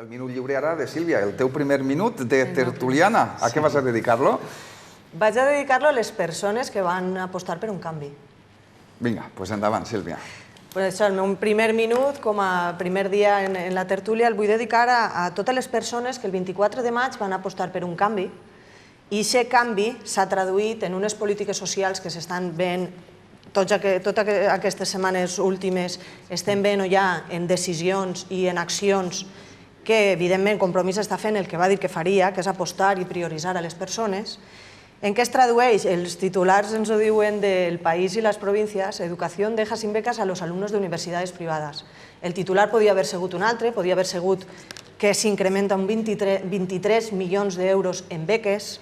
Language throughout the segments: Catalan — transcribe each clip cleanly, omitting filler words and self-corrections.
El minut lliure ara de Sílvia, el teu primer minut de tertuliana. A què vas a dedicar-lo? Vaig a dedicar-lo a les persones que van apostar per un canvi. Vinga, doncs endavant, Sílvia. El meu primer minut, com a primer dia en la tertúlia, el vull dedicar a totes les persones que el 24 de maig van apostar per un canvi i aquest canvi s'ha traduït en unes polítiques socials que s'estan veient totes aquestes setmanes últimes, estem veient ja en decisions i en accions que, evidentment, Compromís està fent el que va dir que faria, que és apostar i prioritzar a les persones. En què es tradueix? Els titulars ens ho diuen del País i les províncies: Educació deja sin becas a los alumnos de universidades privades. El titular podia haver sigut un altre, podia haver sigut que s'incrementa un 23 milions d'euros en beques,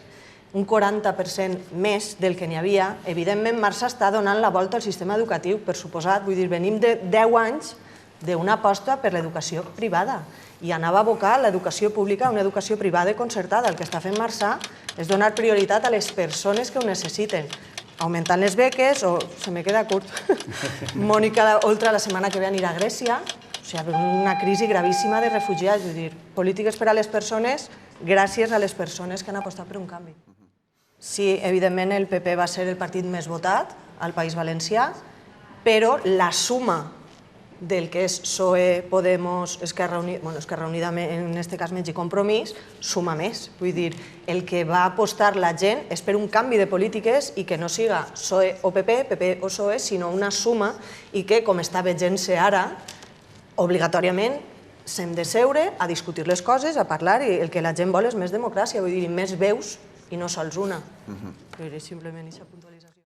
un 40% més del que n'hi havia. Evidentment, Marçà està donant la volta al sistema educatiu, per suposat. Vull dir, venim de 10 anys d'una aposta per l'educació privada i anava a abocar l'educació pública a una educació privada i concertada. El que està fent Marçà és donar prioritat a les persones que ho necessiten, augmentant les beques, o se me queda curt, Mònica Oltra la setmana que ve anirà a Grècia, o sigui, una crisi gravíssima de refugiats, vull dir, polítiques per a les persones gràcies a les persones que han apostat per un canvi. Sí, evidentment el PP va ser el partit més votat al País Valencià, però la suma del que és PSOE, Podemos, Esquerra Unida, en aquest cas menys, i Compromís, suma més. Vull dir, el que va apostar la gent és per un canvi de polítiques i que no siga PSOE o PP, PP o PSOE, sinó una suma i que, com està veient-se ara, obligatòriament s'hem de seure a discutir les coses, a parlar, i el que la gent vol és més democràcia, vull dir, més veus i no sols una. Simplement aquesta puntualitat.